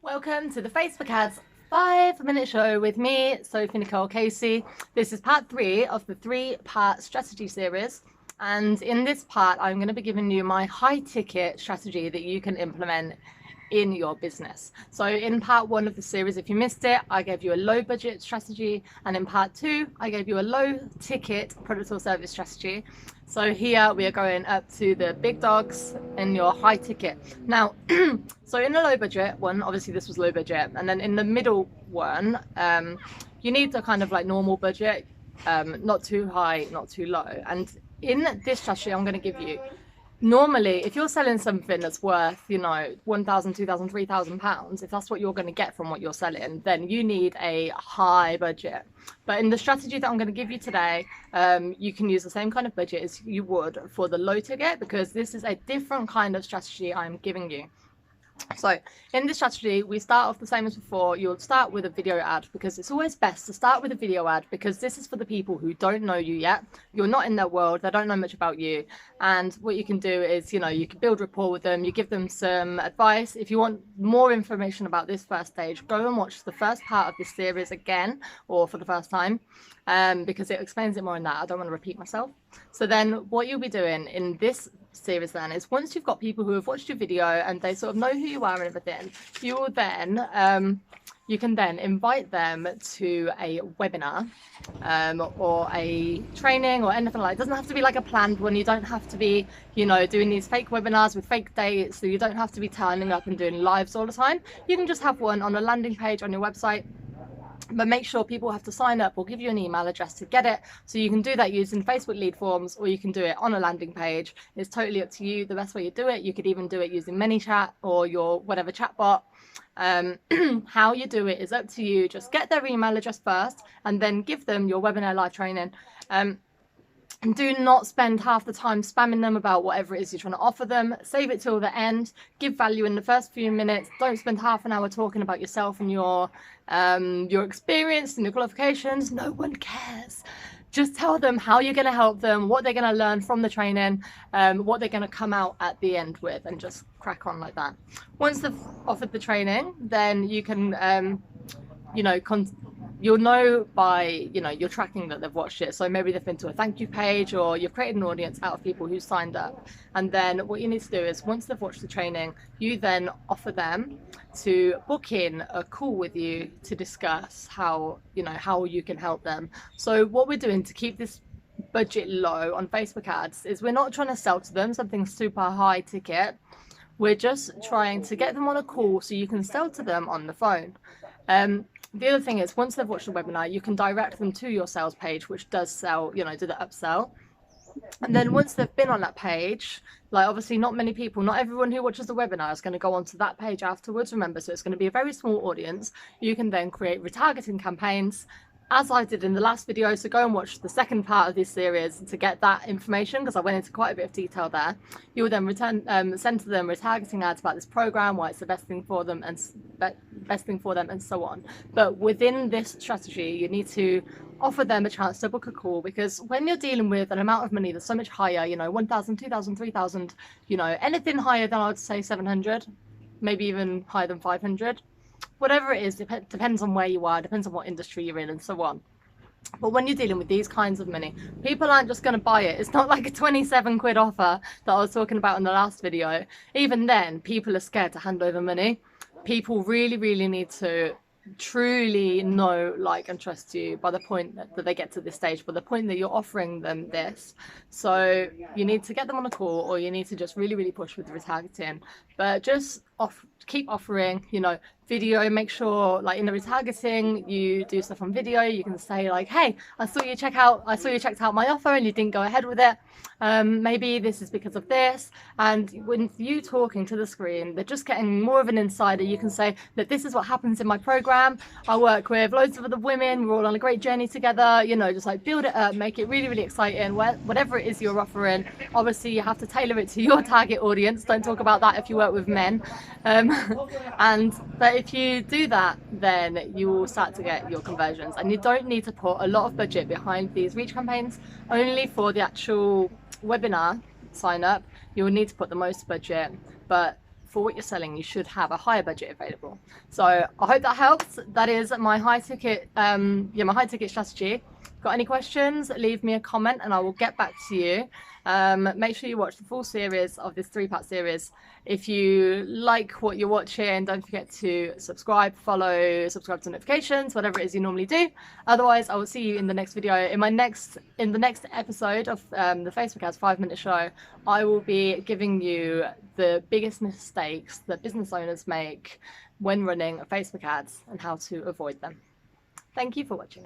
Welcome to the Facebook Ads 5-minute show with me, Sophie Nicole Casey. This is part 3 of the 3-part strategy series. And in this part, I'm going to be giving you my high ticket strategy that you can implement in your business. So in part 1 of the series, if you missed it, I gave you a low budget strategy. And in part 2, I gave you a low ticket product or service strategy. So here we are going up to the big dogs in your high ticket. Now, so in the low budget one, obviously this was low budget. And then in the middle one, you need a kind of like normal budget, not too high, not too low. And in this strategy, I'm going to give you, normally, if you're selling something that's worth, you know, £1,000, £2,000, £3,000, if that's what you're going to get from what you're selling, then you need a high budget. But in the strategy that I'm going to give you today, you can use the same kind of budget as you would for the low ticket, because this is a different kind of strategy I'm giving you. So in this strategy, we start off the same as before. You'll start with a video ad, because it's always best to start with a video ad, because this is for the people who don't know you yet. You're not in their world. They don't know much about you. And what you can do is, you know, you can build rapport with them. You give them some advice. If you want more information about this first stage, go and watch the first part of this series again, or for the first time, because it explains it more in that. I don't want to repeat myself. So then what you'll be doing in this series then is, once you've got people who have watched your video and they sort of know who you are and everything, you will then you can then invite them to a webinar or a training or anything like that. It doesn't have to be like a planned one. You don't have to be, you know, doing these fake webinars with fake dates. So you don't have to be turning up and doing lives all the time. You can just have one on a landing page on your website. But make sure people have to sign up or give you an email address to get it. So you can do that using Facebook lead forms, or you can do it on a landing page. It's totally up to you, the best way you do it. You could even do it using ManyChat or your whatever chatbot. How you do it is up to you. Just get their email address first and then give them your webinar live training. And do not spend half the time spamming them about whatever it is you're trying to offer them. Save it till the end. Give value in the first few minutes. Don't spend half an hour talking about yourself and your experience and your qualifications. No one cares. Just tell them how you're going to help them, what they're going to learn from the training, what they're going to come out at the end with, and just crack on like that. Once they've offered the training, then you can, you know, you'll know by, you know, you're tracking that they've watched it. So maybe they've been to a thank you page, or you've created an audience out of people who signed up. And then what you need to do is, once they've watched the training, you then offer them to book in a call with you to discuss how, you know, how you can help them. So what we're doing to keep this budget low on Facebook ads is, we're not trying to sell to them something super high ticket. We're just trying to get them on a call so you can sell to them on the phone. The other thing is, once they've watched the webinar, you can direct them to your sales page, which does sell, you know, do the upsell. And then once they've been on that page, like, obviously not many people, not everyone who watches the webinar is going to go onto that page afterwards, remember, so it's going to be a very small audience. You can then create retargeting campaigns, as I did in the last video. So go and watch the second part of this series to get that information, because I went into quite a bit of detail there. You will then send to them retargeting ads about this program, why it's the best thing for them, and so on. But within this strategy, you need to offer them a chance to book a call, because when you're dealing with an amount of money that's so much higher, you know, 1,000, 2,000, 3,000, you know, anything higher than, I would say, 700, maybe even higher than 500. Whatever it is, depends on where you are, depends on what industry you're in, and so on. But when you're dealing with these kinds of money, people aren't just going to buy it. It's not like a 27 quid offer that I was talking about in the last video. Even then, people are scared to hand over money. People really, really need to truly know, like, and trust you by the point that they get to this stage, by the point that you're offering them this. So you need to get them on a call, or you need to just really, really push with the retargeting. But just keep offering, you know, video. Make sure, like, in the retargeting, you do stuff on video. You can say, like, hey, I saw you checked out my offer and you didn't go ahead with it. Maybe this is because of this. And when you talking to the screen, they're just getting more of an insider. You can say that this is what happens in my program. I work with loads of other women. We're all on a great journey together. You know, just like build it up, make it really, really exciting. Whatever it is you're offering, obviously you have to tailor it to your target audience. Don't talk about that if you work with men. But if you do that, then you will start to get your conversions, and you don't need to put a lot of budget behind these reach campaigns. Only for the actual webinar sign up, you will need to put the most budget, but for what you're selling, you should have a higher budget available. So I hope that helps. That is my high ticket, my high ticket strategy. Got any questions, leave me a comment and I will get back to you. Make sure you watch the full series of this 3-part series. If you like what you're watching, don't forget to subscribe, follow, subscribe to notifications, whatever it is you normally do. Otherwise, I will see you in the next video. In the next episode of the Facebook Ads 5-minute show, I will be giving you the biggest mistakes that business owners make when running Facebook ads and how to avoid them. Thank you for watching.